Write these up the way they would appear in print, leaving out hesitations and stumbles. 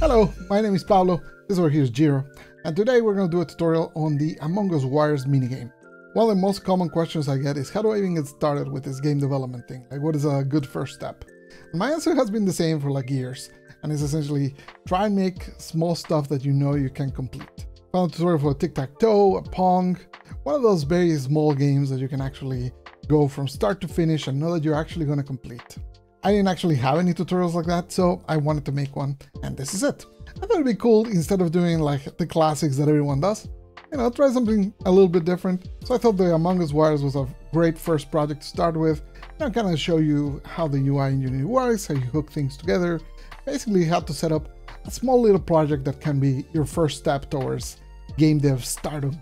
Hello, my name is Pablo, this over here is Jiro, and today we're going to do a tutorial on the Among Us Wires minigame. One of the most common questions I get is how do I even get started with this game development thing? Like, what is a good first step? And my answer has been the same for like years, and it's essentially try and make small stuff that you know you can complete. Found a tutorial for a tic-tac-toe, a Pong, one of those very small games that you can actually go from start to finish and know that you're actually going to complete. I didn't actually have any tutorials like that, so I wanted to make one, and this is it. I thought it'd be cool, instead of doing like the classics that everyone does, you know, try something a little bit different. So I thought the Among Us Wires was a great first project to start with, and kind of show you how the UI in Unity works, how you hook things together, basically how to set up a small little project that can be your first step towards game dev stardom.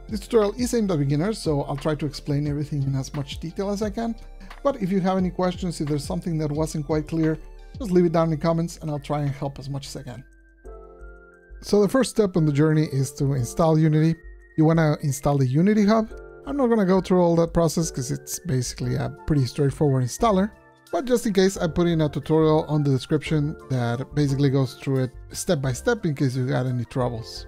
This tutorial is aimed at beginners, so I'll try to explain everything in as much detail as I can. But if you have any questions, if there's something that wasn't quite clear, just leave it down in the comments and I'll try and help as much as I can. So the first step on the journey is to install Unity. You want to install the Unity Hub. I'm not going to go through all that process because it's basically a pretty straightforward installer. But just in case, I put in a tutorial on the description that basically goes through it step by step in case you got any troubles.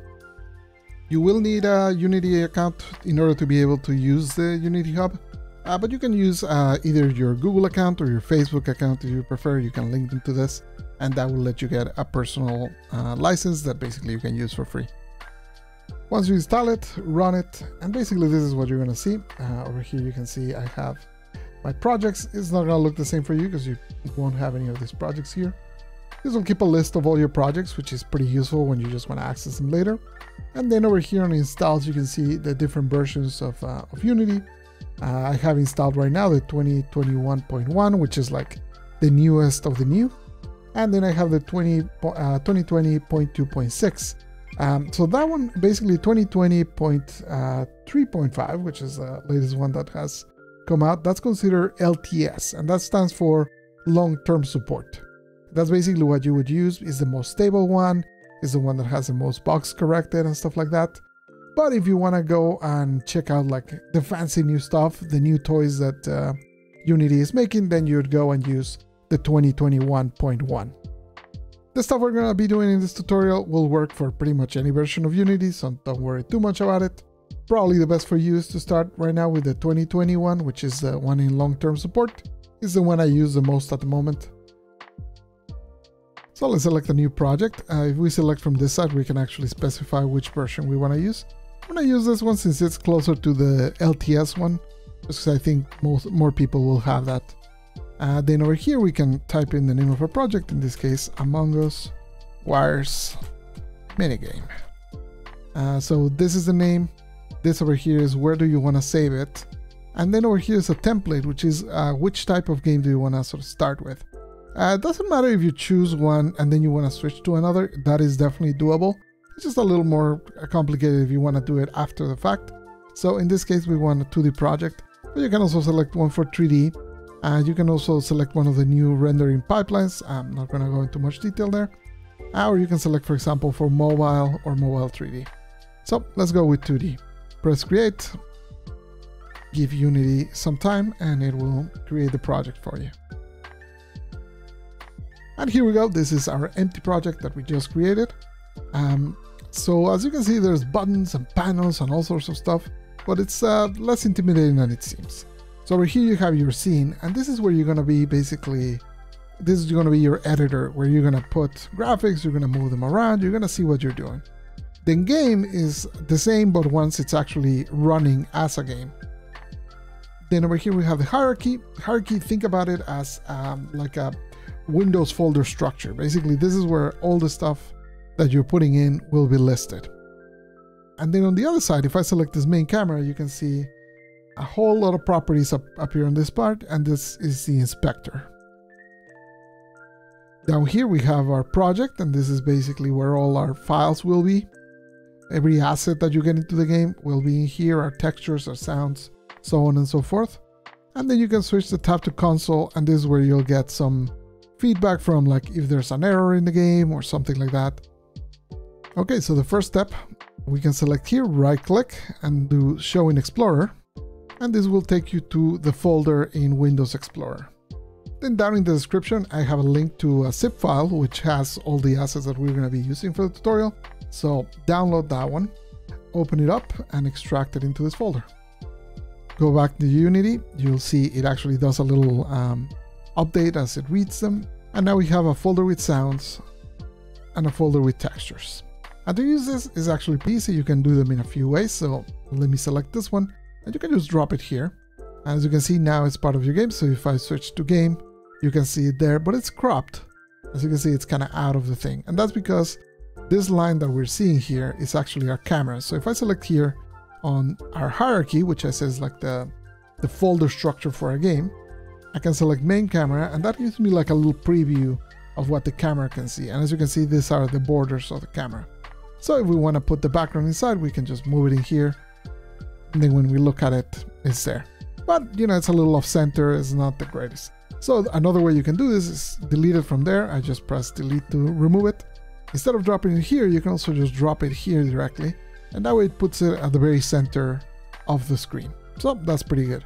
You will need a Unity account in order to be able to use the Unity Hub. But you can use either your Google account or your Facebook account if you prefer. You can link them to this, and that will let you get a personal license that basically you can use for free. Once you install it, run it, and basically this is what you're going to see. Over here you can see I have my projects. It's not going to look the same for you because you won't have any of these projects here. This will keep a list of all your projects, which is pretty useful when you just want to access them later. And then over here on installs, you can see the different versions of Unity. I have installed right now the 2021.1, which is like the newest of the new. And then I have the 2020.2.6. So that one, basically 2020.3.5, which is the latest one that has come out, that's considered LTS, and that stands for long-term support. That's basically what you would use, is the most stable one, is the one that has the most bugs corrected and stuff like that. But if you want to go and check out like the fancy new stuff, the new toys that Unity is making, then you'd go and use the 2021.1. The stuff we're going to be doing in this tutorial will work for pretty much any version of Unity, so don't worry too much about it. Probably the best for you is to start right now with the 2021, which is the one in long-term support. It's the one I use the most at the moment. So let's select a new project. If we select from this side, we can actually specify which version we want to use. I'm going to use this one since it's closer to the LTS one, just because I think more people will have that. Then over here we can type in the name of our project, in this case Among Us Wires minigame. So this is the name. This over here is where do you want to save it. And then over here is a template, which is which type of game do you want to sort of start with. It doesn't matter if you choose one and then you want to switch to another. That is definitely doable. It's just a little more complicated if you want to do it after the fact. So in this case, we want a 2D project, but you can also select one for 3D. And you can also select one of the new rendering pipelines. I'm not going to go into much detail there. Or you can select, for example, for mobile or mobile 3D. So let's go with 2D. Press create, give Unity some time, and it will create the project for you. And here we go. This is our empty project that we just created. So as you can see, there's buttons and panels and all sorts of stuff, but it's less intimidating than it seems. So over here you have your scene, and this is where you're going to be basically, this is going to be your editor, where you're going to put graphics, you're going to move them around, you're going to see what you're doing. The game is the same, but once it's actually running as a game. Then over here we have the hierarchy. Think about it as like a Windows folder structure. Basically, this is where all the stuff that you're putting in will be listed. And then on the other side, if I select this main camera, you can see a whole lot of properties up here on this part, and this is the inspector. Down here we have our project, and this is basically where all our files will be. Every asset that you get into the game will be in here, our textures, our sounds, so on and so forth. And then you can switch the tab to console, and this is where you'll get some feedback from, like if there's an error in the game or something like that. Okay, so the first step, we can select here, right click and do show in Explorer, and this will take you to the folder in Windows Explorer. Then down in the description, I have a link to a zip file, which has all the assets that we're going to be using for the tutorial. So download that one, open it up and extract it into this folder. Go back to Unity, you'll see it actually does a little update as it reads them. And now we have a folder with sounds and a folder with textures. And to use this is actually easy. You can do them in a few ways. So let me select this one and you can just drop it here. And as you can see, now it's part of your game. So if I switch to game, you can see it there, but it's cropped. As you can see, it's kind of out of the thing. And that's because this line that we're seeing here is actually our camera. So if I select here on our hierarchy, which I say is like the folder structure for our game, I can select main camera, and that gives me like a little preview of what the camera can see. And as you can see, these are the borders of the camera. So if we want to put the background inside, we can just move it in here. And then when we look at it, it's there. But you know, it's a little off center, it's not the greatest. So another way you can do this is delete it from there. I just press delete to remove it. Instead of dropping it here, you can also just drop it here directly. And that way it puts it at the very center of the screen. So that's pretty good.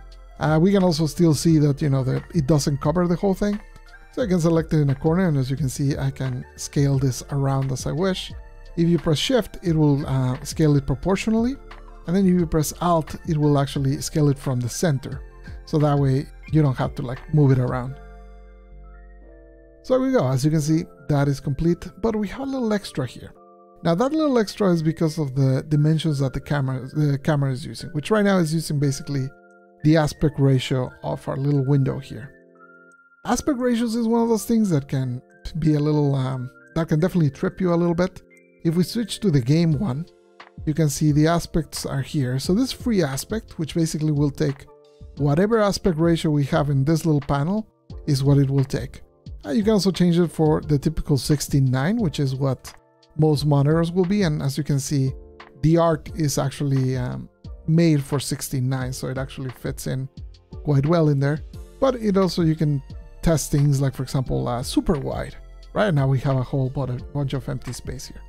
We can also still see that, you know, that it doesn't cover the whole thing. So I can select it in a corner, and as you can see, I can scale this around as I wish. If you press Shift, it will scale it proportionally. And then if you press Alt, it will actually scale it from the center. So that way you don't have to like move it around. So there we go. As you can see, that is complete, but we have a little extra here. Now that little extra is because of the dimensions that the camera is using, which right now is using basically the aspect ratio of our little window here. Aspect ratios is one of those things that can be a little, that can definitely trip you a little bit. If we switch to the game one, you can see the aspects are here. So this free aspect, which basically will take whatever aspect ratio we have in this little panel, is what it will take. You can also change it for the typical 16:9, which is what most monitors will be. And as you can see, the art is actually made for 16:9, so it actually fits in quite well in there. But it also, you can test things like, for example, super wide. Right now we have a whole bunch of empty space here.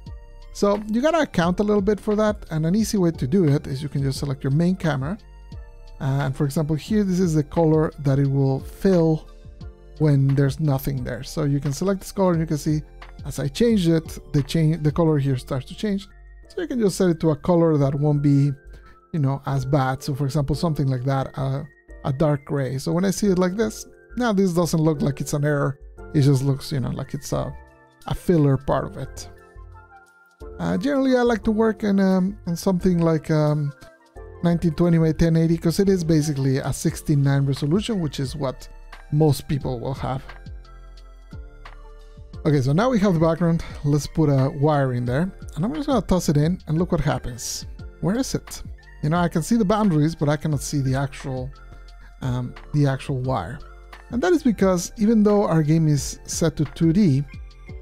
So you gotta account a little bit for that, and an easy way to do it is you can just select your main camera. And for example, here, this is the color that it will fill when there's nothing there. So you can select this color and you can see as I change it, the color here starts to change. So you can just set it to a color that won't be, you know, as bad. So for example, something like that, a dark gray. So when I see it like this, now this doesn't look like it's an error. It just looks, you know, like it's a filler part of it. Generally, I like to work in something like 1920 by 1080 because it is basically a 16:9 resolution, which is what most people will have. Okay, so now we have the background. Let's put a wire in there, and I'm just gonna toss it in and look what happens. Where is it? You know, I can see the boundaries, but I cannot see the actual wire. And that is because even though our game is set to 2D,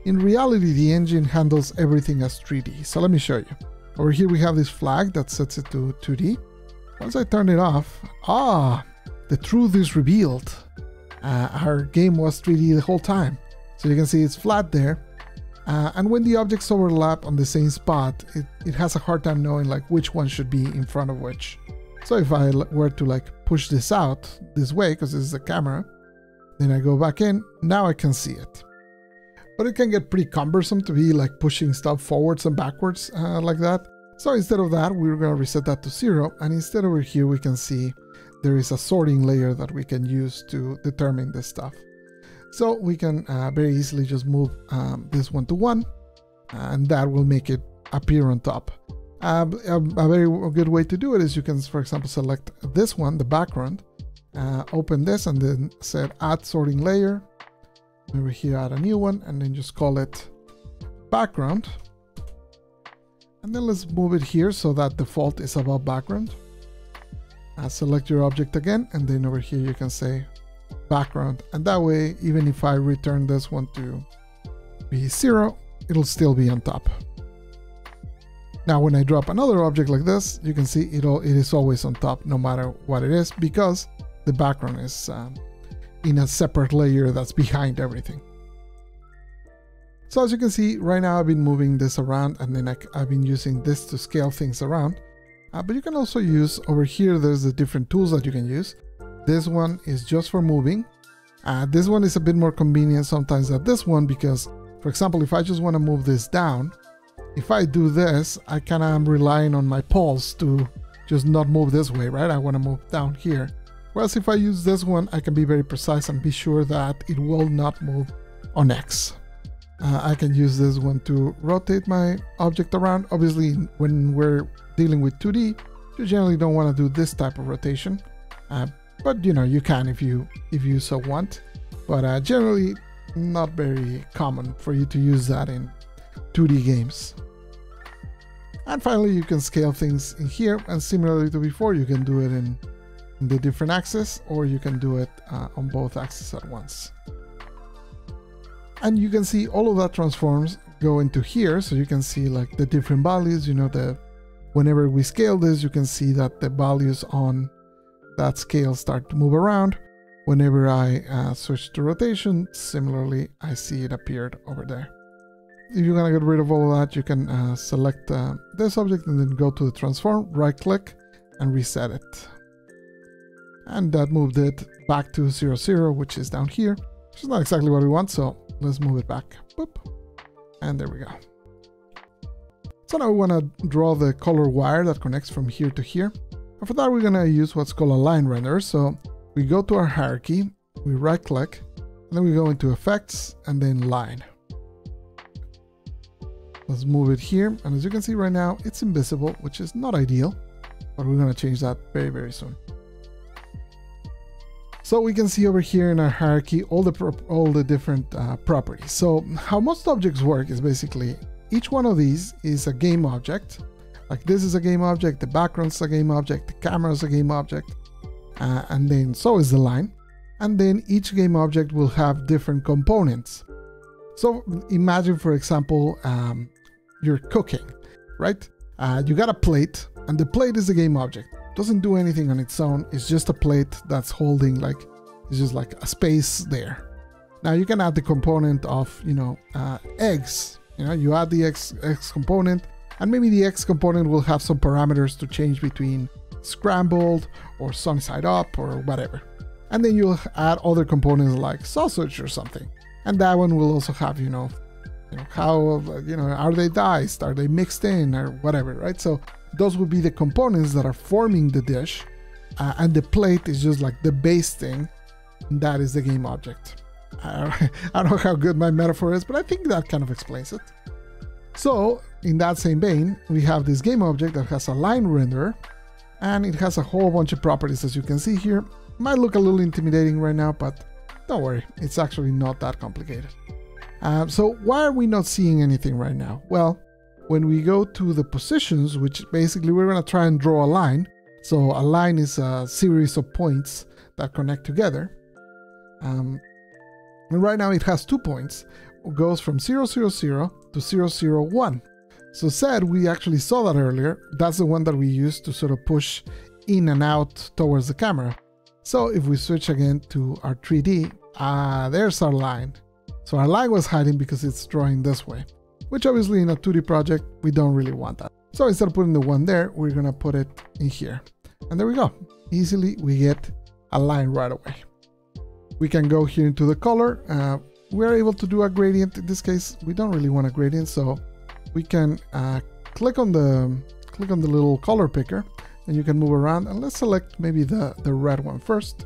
in reality, the engine handles everything as 3D. So let me show you. Over here, we have this flag that sets it to 2D. Once I turn it off, the truth is revealed. Our game was 3D the whole time. So you can see it's flat there. And when the objects overlap on the same spot, it has a hard time knowing like which one should be in front of which. So if I were to like push this out this way, because this is the camera, then I go back in, now I can see it. But it can get pretty cumbersome to be like pushing stuff forwards and backwards like that. So instead of that, we're going to reset that to 0. And instead over here, we can see there is a sorting layer that we can use to determine this stuff. So we can very easily just move this one to 1, and that will make it appear on top. A very good way to do it is you can, for example, select this one, the background, open this and then set add sorting layer. Over here, add a new one, and then just call it background. And then let's move it here so that default is above background. Select your object again, and then over here you can say background. And that way, even if I return this one to be 0, it'll still be on top. Now, when I drop another object like this, you can see it is always on top, no matter what it is, because the background is in a separate layer that's behind everything. So as you can see, right now I've been moving this around, and then I've been using this to scale things around. But you can also use, over here, there's the different tools that you can use. This one is just for moving. This one is a bit more convenient sometimes than this one because, for example, if I just want to move this down, if I do this, I kind of am relying on my pulse to just not move this way, right? I want to move down here. Whereas if I use this one, I can be very precise and be sure that it will not move on X. I can use this one to rotate my object around. Obviously, when we're dealing with 2D, you generally don't want to do this type of rotation. But you know, you can if you so want. But generally, not very common for you to use that in 2D games. And finally, you can scale things in here, and similarly to before, you can do it in the different axes, or you can do it on both axes at once. And you can see all of that transforms go into here, so you can see like the different values. You know, whenever we scale this, you can see that the values on that scale start to move around. Whenever I switch to rotation, similarly, I see it appeared over there. If you're gonna get rid of all of that, you can select this object and then go to the transform, right click, and reset it. And that moved it back to 0, 0, which is down here, which is not exactly what we want, so let's move it back. Boop. And there we go. So now we want to draw the color wire that connects from here to here. And for that, we're going to use what's called a line render. So we go to our hierarchy, we right click, and then we go into effects and then line. Let's move it here. And as you can see right now, it's invisible, which is not ideal, but we're going to change that very, very soon. So we can see over here in our hierarchy all the different properties. So how most objects work is basically each one of these is a game object. Like this is a game object, the background's a game object, the camera is a game object, and then so is the line. And then each game object will have different components. So imagine, for example, you're cooking, right? You got a plate, and the plate is a game object. Doesn't do anything on its own. It's just a plate that's holding, like, it's just like a space there. Now you can add the component of, you know, eggs. You know, you add the X component, and maybe the X component will have some parameters to change between scrambled or sunny side up or whatever. And then you'll add other components like sausage or something. And that one will also have, you know, how, you know, are they diced? Are they mixed in or whatever, right? So those would be the components that are forming the dish, and the plate is just like the base thing, and that is the game object. I don't know how good my metaphor is, but I think that kind of explains it. So in that same vein, we have this game object that has a line renderer, and it has a whole bunch of properties, as you can see here. Might look a little intimidating right now, but don't worry, it's actually not that complicated. So why are we not seeing anything right now? Well, when we go to the positions, which basically we're going to try and draw a line. So a line is a series of points that connect together. And right now it has 2 points. It goes from 0, 0, 0 to 0, 0, 1. So said, we actually saw that earlier. That's the one that we used to sort of push in and out towards the camera. So if we switch again to our 3D, there's our line. So our line was hiding because it's drawing this way, which obviously in a 2D project, we don't really want that. So instead of putting the one there, we're going to put it in here. And there we go. Easily, we get a line right away. We can go here into the color. We're able to do a gradient. In this case, we don't really want a gradient, so we can click on the little color picker, and you can move around. And let's select maybe the red one first.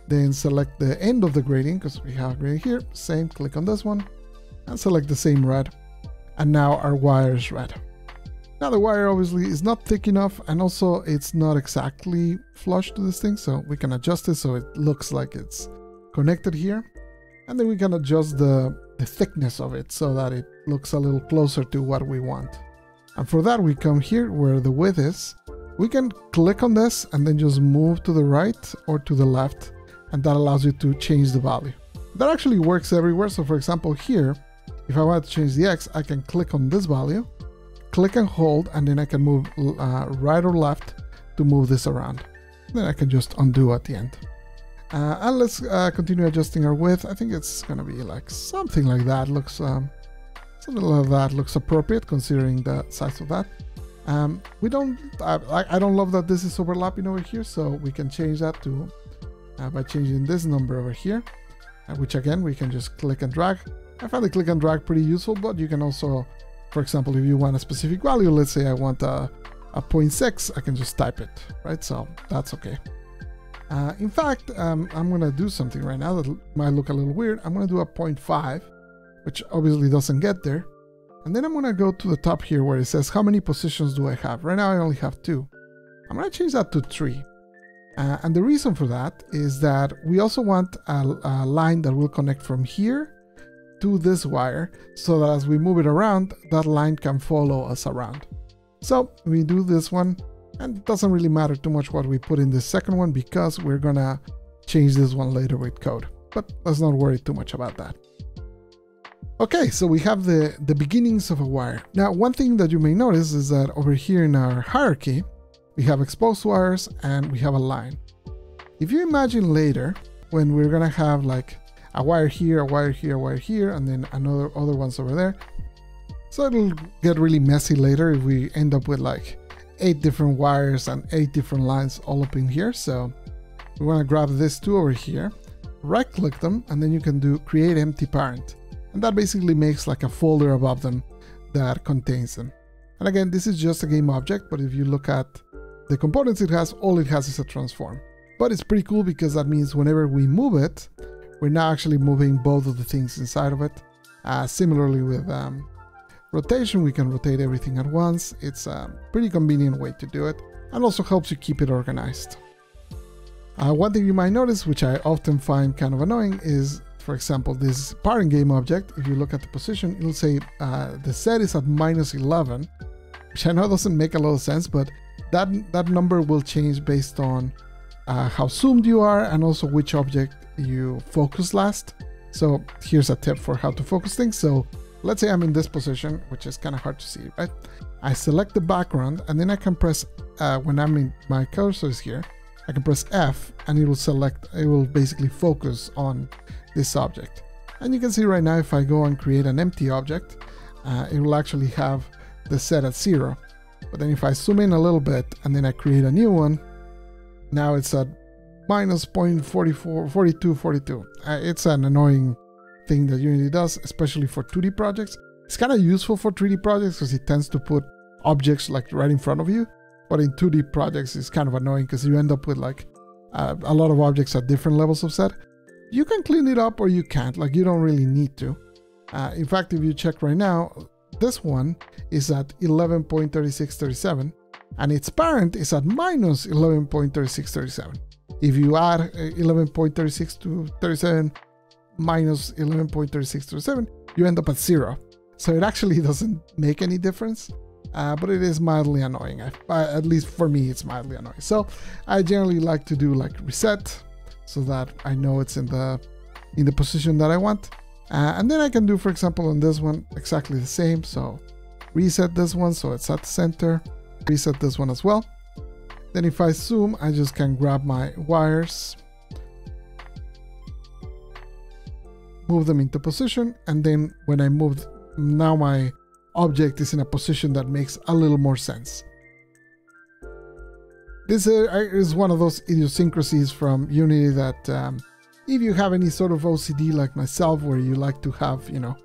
Then select the end of the gradient, because we have a gradient here. Same, click on this one, and select the same red. And now our wire is red. Now the wire obviously is not thick enough, and also it's not exactly flush to this thing, so we can adjust it so it looks like it's connected here. And then we can adjust the thickness of it so that it looks a little closer to what we want. And for that, we come here where the width is. We can click on this and then just move to the right or to the left, and that allows you to change the value. That actually works everywhere. So for example, here, if I want to change the X, I can click on this value, click and hold, and then I can move right or left to move this around. Then I can just undo at the end. And let's continue adjusting our width. I think it's going to be like something like that. Looks something like that looks appropriate considering the size of that. I don't love that this is overlapping over here, so we can change that to by changing this number over here. which again, we can just click and drag. I find the click and drag pretty useful, but you can also, for example, if you want a specific value, let's say I want a 0.6, I can just type it, right? So that's okay. In fact, I'm gonna do something right now that might look a little weird. I'm gonna do a 0.5, which obviously doesn't get there. And then I'm gonna go to the top here where it says, how many positions do I have? Right now I only have 2. I'm gonna change that to 3. And the reason for that is that we also want a line that will connect from here to this wire, so that as we move it around, that line can follow us around. So we do this one, and it doesn't really matter too much what we put in this second one because we're gonna change this one later with code. But let's not worry too much about that. Okay, so we have the beginnings of a wire. Now, one thing that you may notice is that over here in our hierarchy, we have exposed wires and we have a line. If you imagine later, when we're gonna have like a wire here, a wire here, a wire here, and then other ones over there. So it'll get really messy later if we end up with like 8 different wires and 8 different lines all up in here. So we want to grab this 2 over here, right click them, and then you can do create empty parent. And that basically makes like a folder above them that contains them. And again, this is just a game object, but if you look at the components it has, all it has is a transform. But it's pretty cool because that means whenever we move it, we're now actually moving both of the things inside of it. Similarly with rotation, we can rotate everything at once. It's a pretty convenient way to do it, and also helps you keep it organized. One thing you might notice, which I often find kind of annoying, is, for example, this parent game object. If you look at the position, it'll say the set is at -11, which I know doesn't make a lot of sense, but that number will change based on how zoomed you are and also which object you focus last. So here's a tip for how to focus things. So let's say I'm in this position, which is kind of hard to see, right? I select the background and then I can press, when I'm in my cursor is here, I can press F and it will basically focus on this object. And you can see right now, if I go and create an empty object, it will actually have the set at 0. But then if I zoom in a little bit and then I create a new one, now it's at -0.44, 42, 42. It's an annoying thing that Unity does, especially for 2D projects. It's kind of useful for 3D projects because it tends to put objects like right in front of you. But in 2D projects, it's kind of annoying because you end up with like a lot of objects at different levels of set. You can clean it up or you can't, like you don't really need to. In fact, if you check right now, this one is at 11.3637 and its parent is at -11.3637. If you add 11.36 to 37 minus 11.3637, you end up at 0. So it actually doesn't make any difference, but it is mildly annoying. At least for me, it's mildly annoying. So I generally like to do like reset so that I know it's in the position that I want. And then I can do, for example, on this one, exactly the same. So reset this one so it's at the center, reset this one as well. Then if I zoom, I just can grab my wires, move them into position, and then when I move, now my object is in a position that makes a little more sense. This is one of those idiosyncrasies from Unity that if you have any sort of OCD like myself, where you like to have, you know,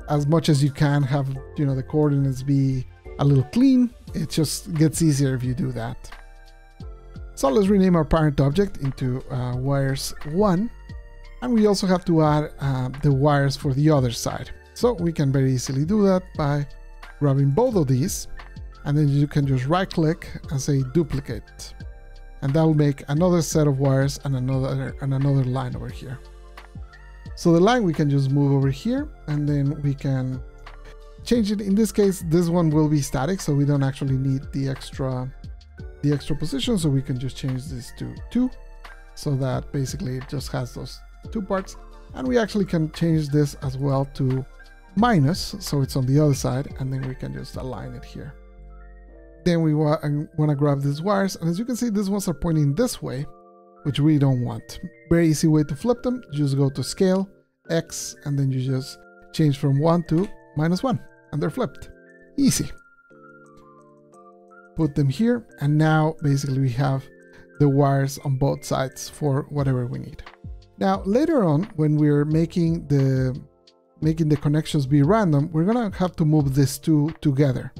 as much as you can have, you know, the coordinates be a little clean, it just gets easier if you do that. So let's rename our parent object into wires 1. And we also have to add the wires for the other side. So we can very easily do that by grabbing both of these. And then you can just right click and say duplicate. And that will make another set of wires and another line over here. So the line we can just move over here and then we can change it. In this case, this one will be static, so we don't actually need the extra position. So we can just change this to 2 so that basically it just has those 2 parts. And we actually can change this as well to minus, so it's on the other side, and then we can just align it here. Then we want to grab these wires, and as you can see, these ones are pointing this way, which we don't want. Very easy way to flip them. You just go to scale, X, and then you just change from 1 to -1, and they're flipped. Easy. Put them here, and now basically we have the wires on both sides for whatever we need. Now, later on, when we're making the connections be random, we're gonna have to move these two together.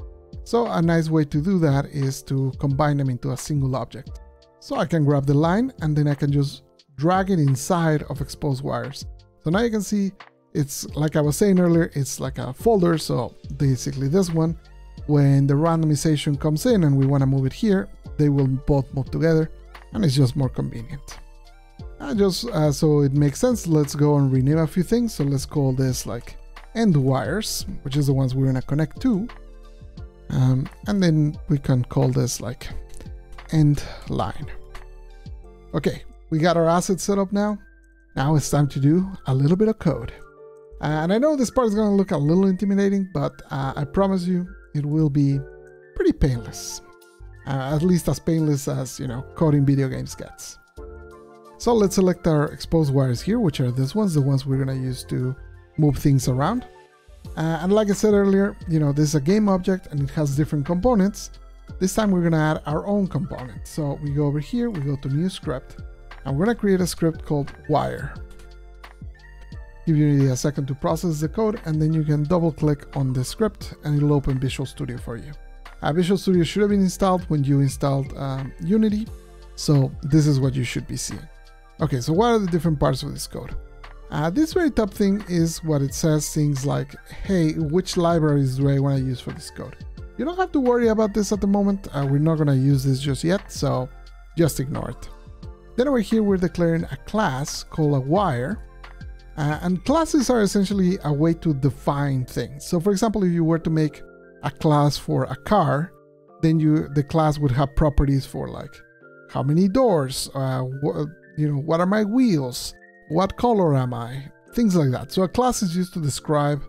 So a nice way to do that is to combine them into a single object. So I can grab the line and then I can just drag it inside of exposed wires. So now you can see it's like I was saying earlier, it's like a folder. So basically this one, when the randomization comes in and we want to move it here, they will both move together and it's just more convenient. And just so it makes sense, let's go and rename a few things. So let's call this like end wires, which is the ones we're gonna connect to. And then we can call this like end line. Okay, we got our assets set up now. Now it's time to do a little bit of code. And I know this part is gonna look a little intimidating, but I promise you it will be pretty painless. At least as painless as, you know, coding video games gets. So let's select our exposed wires here, which are these ones, the ones we're gonna use to move things around. And like I said earlier, you know, this is a game object and it has different components. This time we're gonna add our own component. So we go over here, we go to new script, and we're gonna create a script called wire. Give you a second to process the code, and then you can double click on the script and it'll open Visual Studio for you. Visual Studio should have been installed when you installed Unity. So this is what you should be seeing. Okay, so what are the different parts of this code? This very top thing is what it says, things like, hey, which libraries do I want to use for this code? You don't have to worry about this at the moment. We're not going to use this just yet, so just ignore it. Then over here, we're declaring a class called a wire. And classes are essentially a way to define things. So for example, if you were to make a class for a car, then the class would have properties for like how many doors, what are my wheels, what color am I, things like that. So a class is used to describe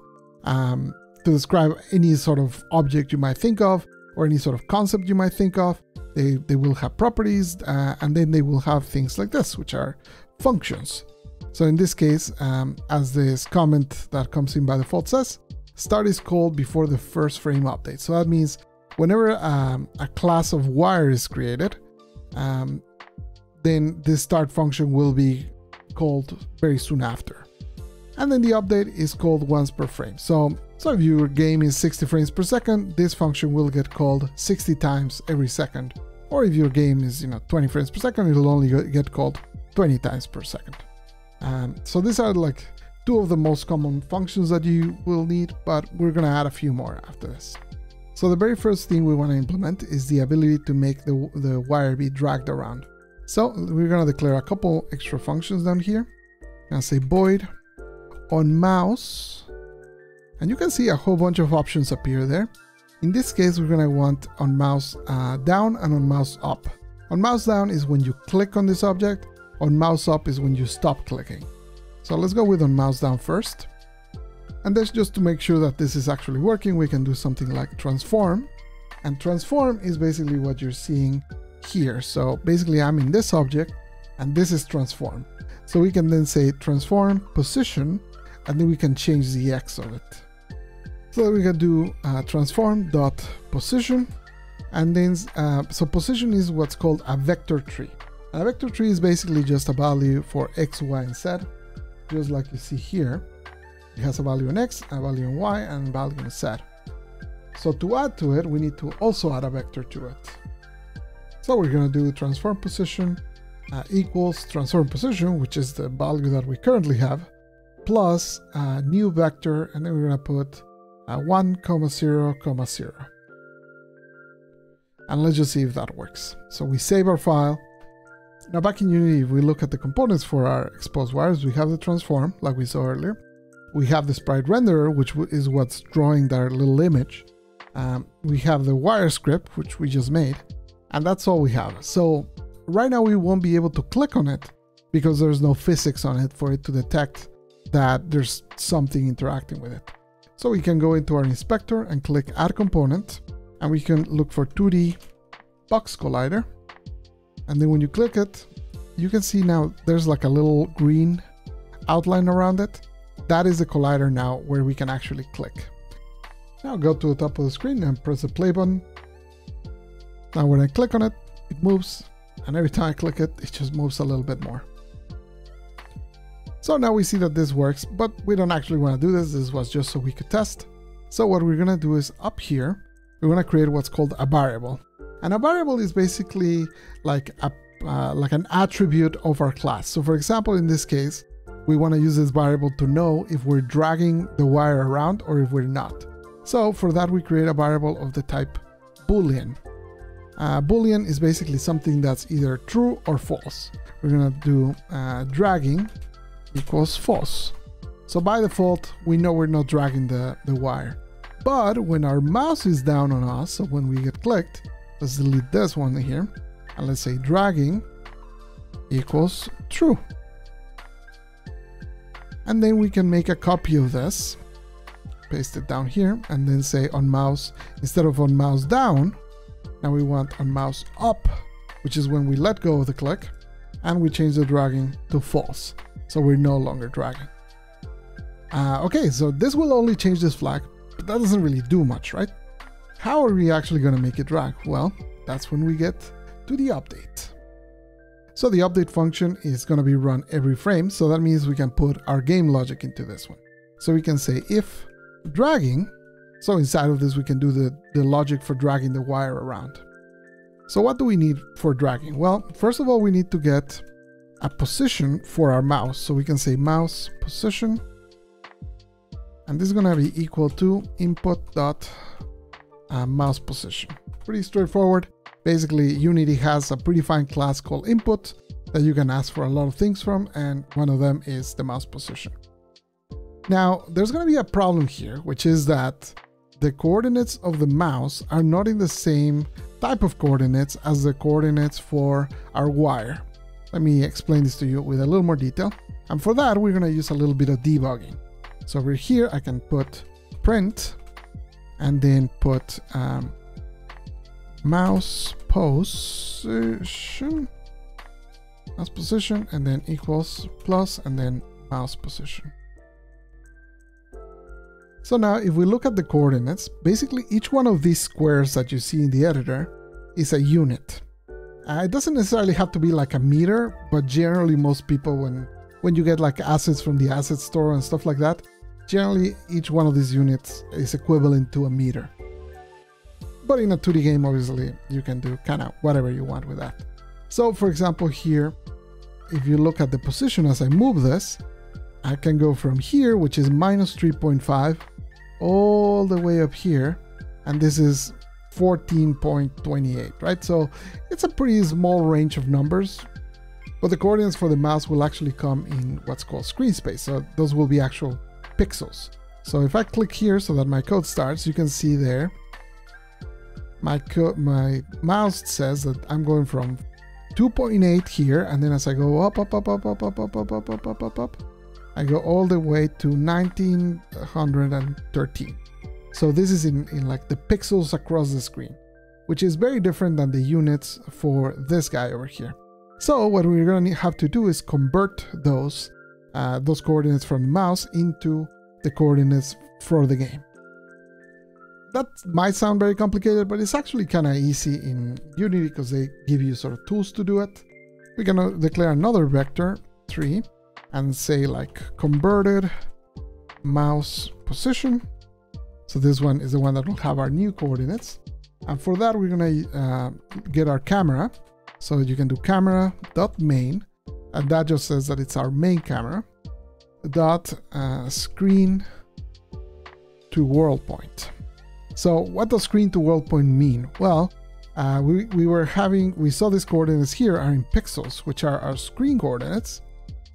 any sort of object you might think of or any sort of concept you might think of. They will have properties and then they will have things like this, which are functions. So in this case, as this comment that comes in by default says, start is called before the first frame update. So that means whenever a class of wire is created, then this start function will be called very soon after. And then the update is called once per frame. So if your game is 60 frames per second, this function will get called 60 times every second. Or if your game is 20 frames per second, it'll only get called 20 times per second. So these are like two of the most common functions that you will need, but we're gonna add a few more after this. So the very first thing we want to implement is the ability to make the wire be dragged around. So we're gonna declare a couple extra functions down here. I'm gonna say void on mouse, and you can see a whole bunch of options appear there. In this case, we're gonna want on mouse down and on mouse up. On mouse down is when you click on this object. On mouse up is when you stop clicking. So let's go with on mouse down first. And that's just to make sure that this is actually working. We can do something like transform. And transform is basically what you're seeing here. So basically I'm in this object and this is transform. So we can then say transform position, and then we can change the X of it. So we can do transform dot position, and then so position is what's called a vector tree. And a vector tree is basically just a value for X, Y, and Z, just like you see here. It has a value in X, a value in Y, and a value in Z. So to add to it, we need to also add a vector to it. So we're going to do transform position equals transform position, which is the value that we currently have, plus a new vector, and then we're going to put 1, 0, 0. And let's just see if that works. So we save our file. Now back in Unity, if we look at the components for our exposed wires, we have the transform, like we saw earlier. We have the sprite renderer, which is what's drawing that little image. We have the wire script, which we just made, and that's all we have. So right now we won't be able to click on it because there's no physics on it for it to detect that there's something interacting with it. So we can go into our inspector and click add component, and we can look for 2D box collider. And then when you click it, you can see now there's like a little green outline around it. That is the collider now where we can actually click. Now go to the top of the screen and press the play button. Now when I click on it, it moves. And every time I click it, it just moves a little bit more. So now we see that this works, but we don't actually want to do this. This was just so we could test. So what we're going to do is up here, we're going to create what's called a variable. And a variable is basically like an attribute of our class. So for example, in this case, we want to use this variable to know if we're dragging the wire around or if we're not. So for that, we create a variable of the type Boolean. Boolean is basically something that's either true or false. We're going to do dragging equals false. So by default, we know we're not dragging the wire. But when our mouse is down on us, so when we get clicked, let's delete this one here, and let's say dragging equals true. And then we can make a copy of this, paste it down here, and then say on mouse, instead of on mouse down, now we want on mouse up, which is when we let go of the click, and we change the dragging to false. So we're no longer dragging. Okay, so this will only change this flag, but that doesn't really do much, right? How are we actually going to make it drag? Well, that's when we get to the update. So the update function is going to be run every frame, so that means we can put our game logic into this one. So we can say if dragging, so inside of this we can do the logic for dragging the wire around. So what do we need for dragging? Well, first of all, we need to get a position for our mouse. So we can say mouse position, and this is going to be equal to input dot mouse position. Pretty straightforward. Basically, Unity has a predefined class called input that you can ask for a lot of things from, and one of them is the mouse position. Now, there's going to be a problem here, which is that the coordinates of the mouse are not in the same type of coordinates as the coordinates for our wire. Let me explain this to you with a little more detail. And for that, we're going to use a little bit of debugging. So over here, I can put print and then put mouse position, and then equals plus, and then mouse position. So now if we look at the coordinates, basically each one of these squares that you see in the editor is a unit. It doesn't necessarily have to be like a meter, but generally most people, when you get like assets from the asset store and stuff like that, generally each one of these units is equivalent to a meter. But in a 2D game, obviously, you can do kind of whatever you want with that. So for example here, if you look at the position as I move this, I can go from here, which is minus 3.5, all the way up here, and this is 14.28, right? So it's a pretty small range of numbers, but the coordinates for the mouse will actually come in what's called screen space. So those will be actual pixels. So if I click here so that my code starts, you can see there, my mouse says that I'm going from 2.8 here, and then as I go up, I go all the way to 1913. So this is in like the pixels across the screen, which is very different than the units for this guy over here. So what we're going to have to do is convert those coordinates from the mouse into the coordinates for the game. That might sound very complicated, but it's actually kind of easy in Unity because they give you sort of tools to do it. We're going to declare another vector 3 and say like converted mouse position. So this one is the one that will have our new coordinates. And for that, we're going to get our camera. So you can do camera.main, and that just says that it's our main camera. Dot screen to world point. So what does screen to world point mean? Well, we saw these coordinates here are in pixels, which are our screen coordinates,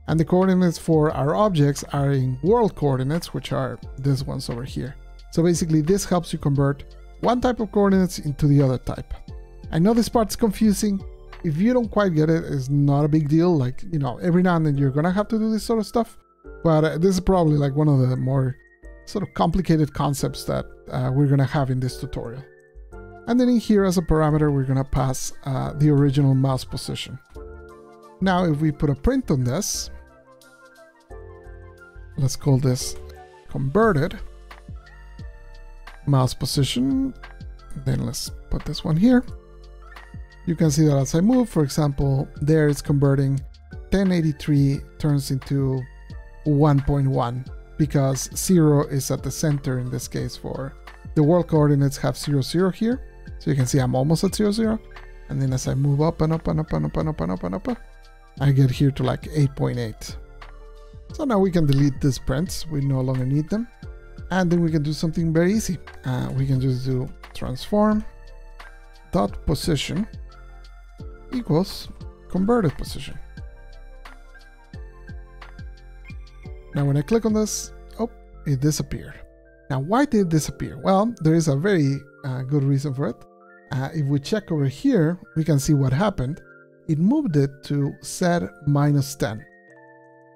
and the coordinates for our objects are in world coordinates, which are these ones over here. So basically this helps you convert one type of coordinates into the other type. I know this part's confusing. If you don't quite get it, it's not a big deal. Like, you know, every now and then you're gonna have to do this sort of stuff, but this is probably like one of the more sort of complicated concepts that we're gonna have in this tutorial. And then in here as a parameter, we're gonna pass the original mouse position. Now, if we put a print on this, let's call this converted mouse position. Then let's put this one here. You can see that as I move, for example, there it's converting 1083 turns into 1.1 because 0 is at the center in this case. For the world coordinates have 0, 0 here. So you can see I'm almost at 0, 0. And then as I move up and up and up and up and up and up and up, I get here to like 8.8. So now we can delete these prints. We no longer need them. And then we can do something very easy. We can just do transform dot position equals converted position. Now when I click on this, oh, it disappeared. Now why did it disappear? Well, there is a very good reason for it. If we check over here, we can see what happened. It moved it to Z-10.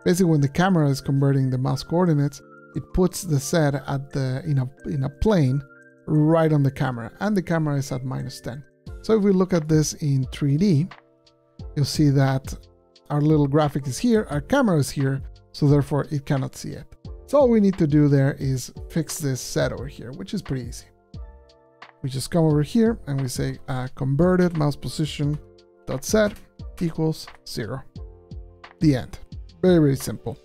Basically, when the camera is converting the mouse coordinates, it puts the Z at the in a plane right on the camera, and the camera is at -10. So if we look at this in 3D, you'll see that our little graphic is here, our camera is here, so therefore it cannot see it. So all we need to do there is fix this Z over here, which is pretty easy. We just come over here and we say converted mouse position dot Z equals 0. The end. Very, very simple.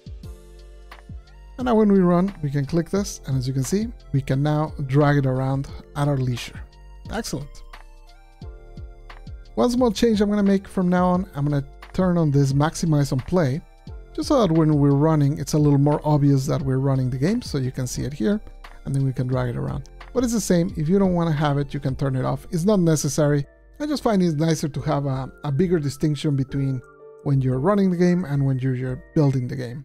And now when we run, we can click this, and as you can see, we can now drag it around at our leisure. Excellent. One small change I'm going to make from now on, I'm going to turn on this maximize on play, just so that when we're running, it's a little more obvious that we're running the game, so you can see it here, and then we can drag it around. But it's the same. If you don't want to have it, you can turn it off. It's not necessary. I just find it's nicer to have a bigger distinction between when you're running the game and when you're building the game.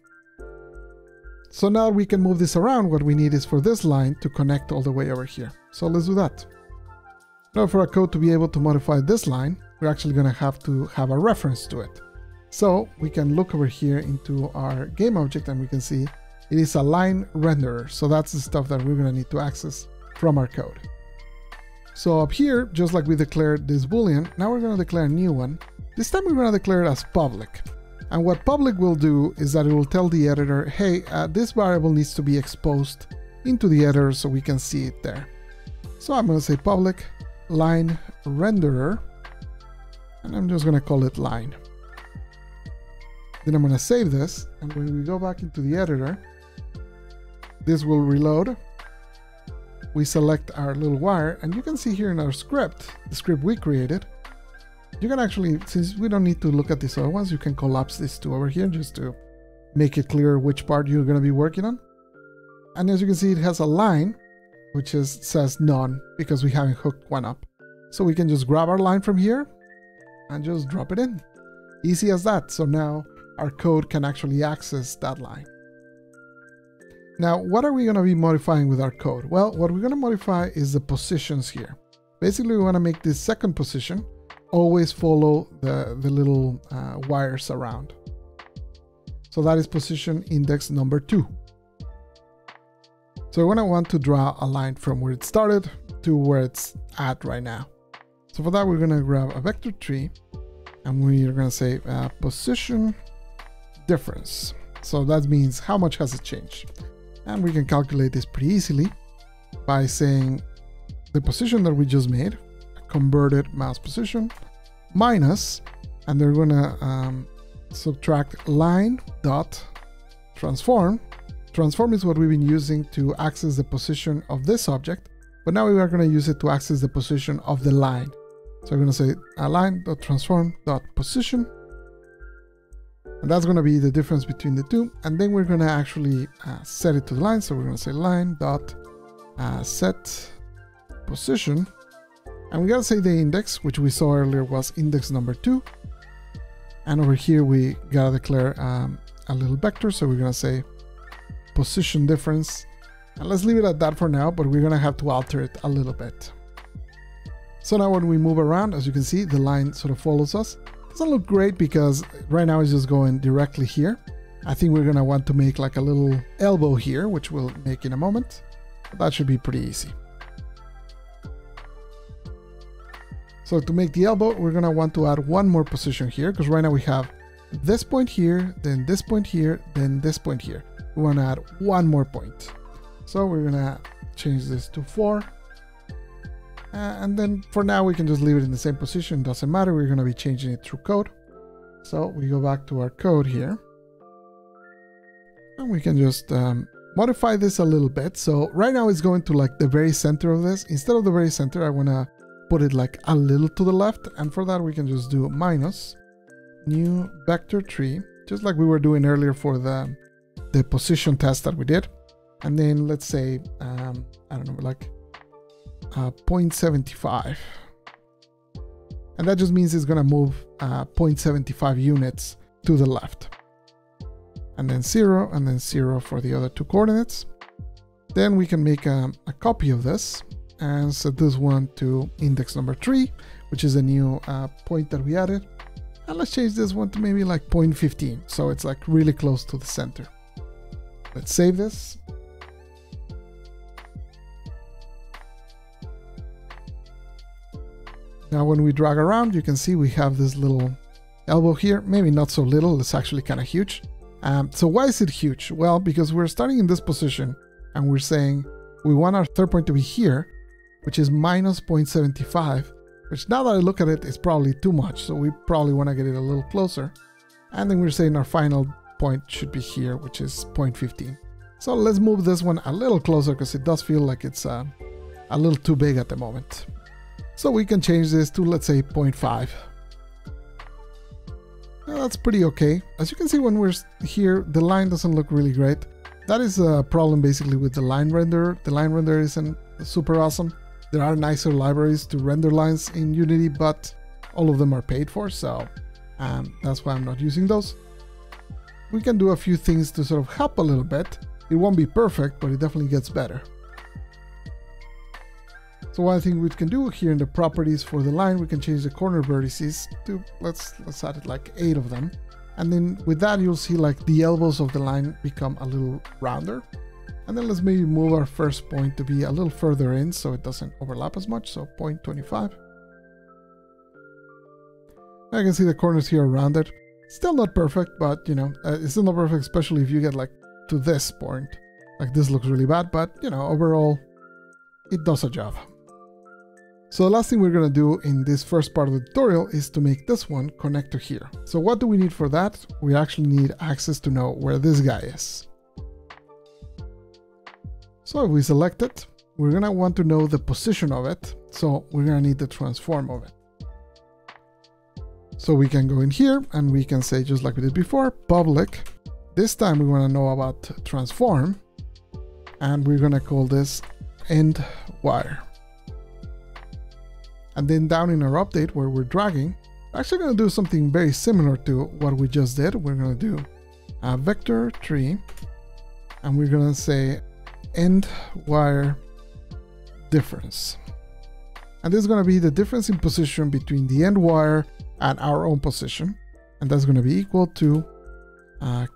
So now we can move this around. What we need is for this line to connect all the way over here. So let's do that. Now for our code to be able to modify this line, we're actually going to have a reference to it. So we can look over here into our game object and we can see it is a line renderer. So that's the stuff that we're going to need to access from our code. So up here, just like we declared this boolean, now we're going to declare a new one. This time we're going to declare it as public. And what public will do is that it will tell the editor, hey, this variable needs to be exposed into the editor so we can see it there. So I'm going to say public line renderer, and I'm just going to call it line. Then I'm going to save this, and when we go back into the editor, this will reload. We select our little wire, and you can see here in our script, the script we created, you can actually, since we don't need to look at these other ones, you can collapse these two over here just to make it clear which part you're going to be working on. And as you can see, it has a line which says none because we haven't hooked one up. So we can just grab our line from here and just drop it in. Easy as that. So now our code can actually access that line. Now, what are we going to be modifying with our code? Well, what we're going to modify is the positions here. Basically, we want to make this second position always follow the little wires around. So that is position index number 2. So we're going to want to draw a line from where it started to where it's at right now. So for that, we're going to grab a vector tree and we're going to say position difference. So that means how much has it changed? And we can calculate this pretty easily by saying the position that we just made, converted mouse position, minus, and they're going to subtract line dot transform. Transform is what we've been using to access the position of this object, but now we are going to use it to access the position of the line. So we're going to say line dot transform dot position, and that's going to be the difference between the two. And then we're going to actually set it to the line. So we're going to say line dot set position, and we got to say the index, which we saw earlier was index number 2. And over here we got to declare a little vector. So we're going to say position difference, and let's leave it at that for now, but we're going to have to alter it a little bit. So now when we move around, as you can see, the line sort of follows us. It doesn't look great because right now it's just going directly here. I think we're going to want to make like a little elbow here, which we'll make in a moment. But that should be pretty easy. So to make the elbow, we're going to want to add one more position here, because right now we have this point here, then this point here, then this point here. We want to add one more point. So we're going to change this to 4. And then for now, we can just leave it in the same position. Doesn't matter. We're going to be changing it through code. So we go back to our code here. And we can just modify this a little bit. So right now it's going to like the very center of this. Instead of the very center, I want to put it like a little to the left. And for that, we can just do minus new vector tree, just like we were doing earlier for the position test that we did. And then let's say, I don't know, like 0.75. And that just means it's going to move 0.75 units to the left. And then 0, and then 0 for the other two coordinates. Then we can make a copy of this and set this one to index number 3, which is a new point that we added. And let's change this one to maybe like 0.15, so it's like really close to the center. Let's save this. Now when we drag around, you can see we have this little elbow here. Maybe not so little, it's actually kind of huge. So why is it huge? Well, because we're starting in this position and we're saying we want our third point to be here, which is minus 0.75, which now that I look at it, is probably too much. So we probably want to get it a little closer. And then we're saying our final point should be here, which is 0.15. So let's move this one a little closer because it does feel like it's a little too big at the moment. So we can change this to, let's say, 0.5. That's pretty okay. As you can see, when we're here, the line doesn't look really great. That is a problem basically with the line renderer. The line renderer isn't super awesome. There are nicer libraries to render lines in Unity, but all of them are paid for, so that's why I'm not using those. We can do a few things to sort of help a little bit. It won't be perfect, but it definitely gets better. So one thing we can do here in the properties for the line, we can change the corner vertices to, let's add it like 8 of them. And then with that, you'll see like the elbows of the line become a little rounder. And then let's maybe move our first point to be a little further in so it doesn't overlap as much, so 0.25. Now you can see the corners here are rounded. Still not perfect, but you know, it's still not perfect, especially if you get like to this point. Like this looks really bad, but you know, overall, it does a job. So the last thing we're going to do in this first part of the tutorial is to make this one connect to here. So what do we need for that? We actually need access to know where this guy is. So if we select it, we're going to want to know the position of it. So we're going to need the transform of it. So we can go in here and we can say, just like we did before, public. This time we want to know about transform. And we're going to call this end wire. And then down in our update where we're dragging, we're actually going to do something very similar to what we just did. We're going to do a vector tree, and we're going to say end wire difference. And this is going to be the difference in position between the end wire and our own position. And that's going to be equal to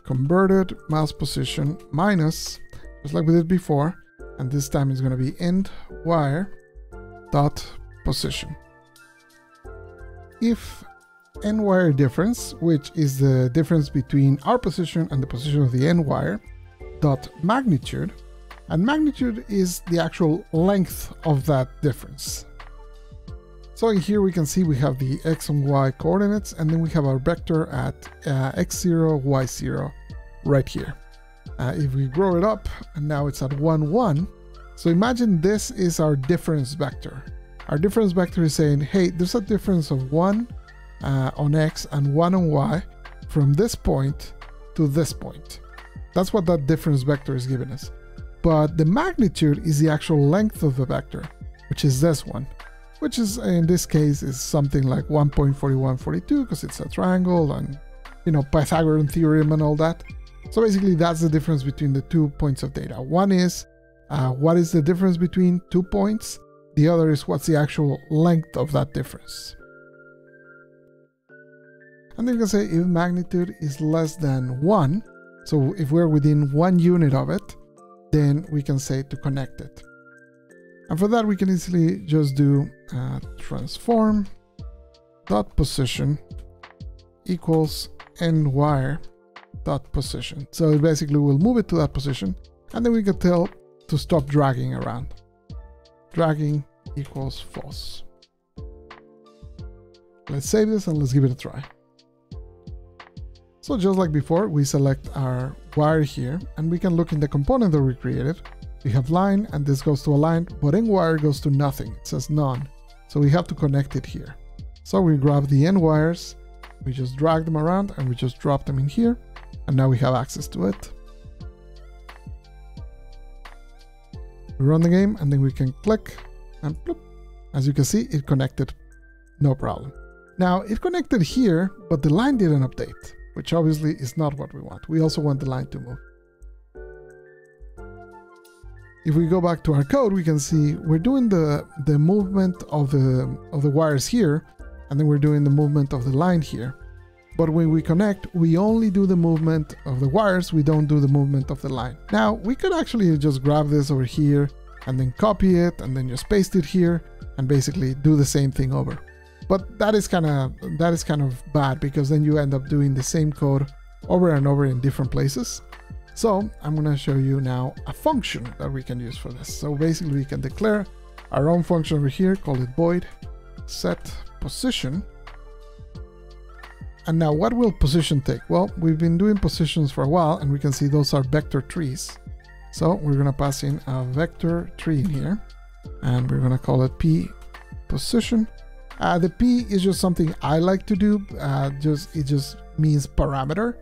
converted mouse position minus, just like we did before. And this time it's going to be end wire dot position. If end wire difference, which is the difference between our position and the position of the end wire, dot magnitude, and magnitude is the actual length of that difference. So in here we can see we have the x and y coordinates, and then we have our vector at x0, y0 right here. If we grow it up, and now it's at 1, 1, so imagine this is our difference vector. Our difference vector is saying, hey, there's a difference of 1 on x and 1 on y from this point to this point. That's what that difference vector is giving us. But the magnitude is the actual length of the vector, which is this one, which is, in this case, is something like 1.4142 because it's a triangle and, you know, Pythagorean theorem and all that. So basically that's the difference between the 2 points of data. One is what is the difference between 2 points? The other is what's the actual length of that difference. And then you can say if magnitude is less than 1, so if we're within 1 unit of it, then we can say to connect it. And for that we can easily just do transform dot position equals end wire dot position. So it basically will move it to that position, and then we can tell to stop dragging around. Dragging equals false. Let's save this and let's give it a try. So just like before, we select our wire here, and we can look in the component that we created. We have line, and this goes to a line, but end wire goes to nothing. It says none. So we have to connect it here. So we grab the end wires, we just drag them around, and we just drop them in here, and now we have access to it. We run the game, and then we can click, and bloop. As you can see, it connected, no problem. Now, it connected here, but the line didn't update, which obviously is not what we want. We also want the line to move. If we go back to our code, we can see we're doing the movement of the wires here, and then we're doing the movement of the line here. But when we connect, we only do the movement of the wires, we don't do the movement of the line. Now, we could actually just grab this over here, and then copy it, and then just paste it here, and basically do the same thing over. But that is kind of bad, because then you end up doing the same code over and over in different places. So I'm going to show you now a function that we can use for this. So basically we can declare our own function over here, call it void set position. And now what will position take? Well, we've been doing positions for a while, and we can see those are vector trees. So we're going to pass in a vector tree in here, and we're going to call it p position. The p is just something I like to do. It just means parameter.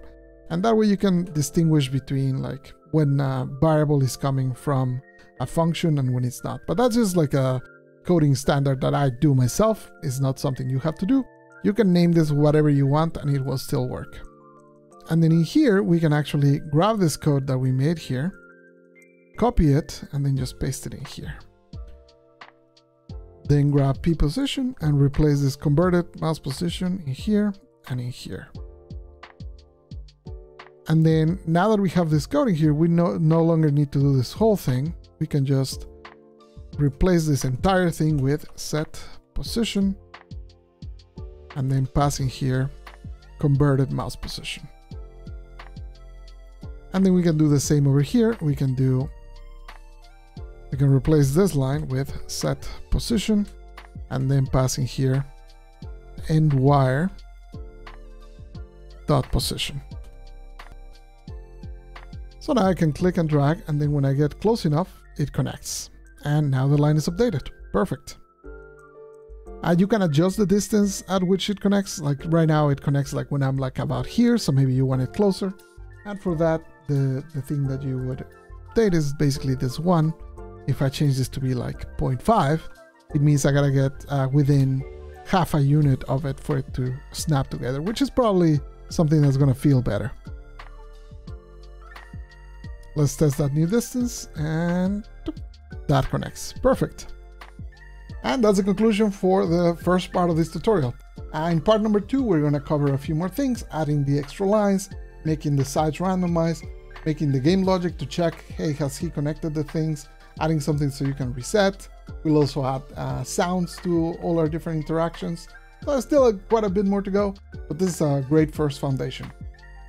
And that way you can distinguish between like when a variable is coming from a function and when it's not. But that's just like a coding standard that I do myself. It's not something you have to do. You can name this whatever you want and it will still work. And then in here, we can actually grab this code that we made here, copy it, and then just paste it in here. Then grab p position and replace this converted mouse position in here and in here. And then now that we have this code in here, we no longer need to do this whole thing. We can just replace this entire thing with set position and then pass in here converted mouse position. And then we can do the same over here. We can replace this line with set position and then pass in here end wire dot position. So now I can click and drag, and then when I get close enough, it connects. And now the line is updated. Perfect. You can adjust the distance at which it connects. Like right now it connects like when I'm like about here, so maybe you want it closer. And for that, the thing that you would update is basically this one. If I change this to be like 0.5, it means I gotta get within half a unit of it for it to snap together, which is probably something that's gonna feel better. Let's test that new distance, and that connects. Perfect. And that's the conclusion for the first part of this tutorial. In part number 2, we're going to cover a few more things, adding the extra lines, making the sides randomized, making the game logic to check, hey, has he connected the things, adding something so you can reset. We'll also add sounds to all our different interactions. So there's still quite a bit more to go, but this is a great first foundation.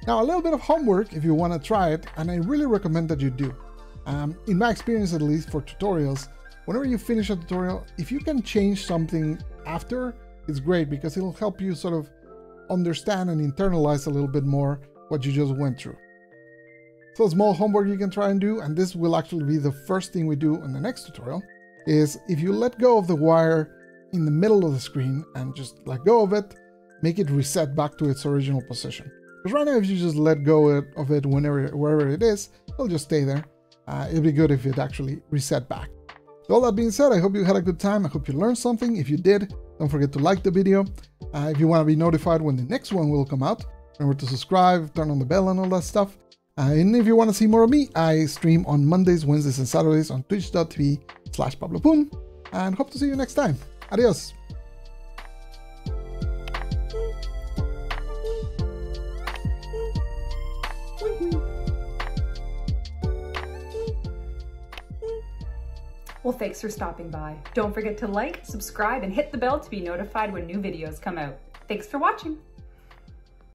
Now, a little bit of homework if you want to try it, and I really recommend that you do. In my experience, at least for tutorials, whenever you finish a tutorial, if you can change something after, it's great because it'll help you sort of understand and internalize a little bit more what you just went through. So small homework you can try and do, and this will actually be the first thing we do in the next tutorial, is if you let go of the wire in the middle of the screen and just let go of it, make it reset back to its original position. Because right now, if you just let go of it wherever it is, it'll just stay there. It'd be good if it actually reset back. So all that being said, I hope you had a good time. I hope you learned something. If you did, don't forget to like the video. If you want to be notified when the next one will come out, remember to subscribe, turn on the bell and all that stuff. And if you want to see more of me, I stream on Mondays, Wednesdays, and Saturdays on twitch.tv/PabloPun. And hope to see you next time. Adios. Well, thanks for stopping by. Don't forget to like, subscribe, and hit the bell to be notified when new videos come out. Thanks for watching.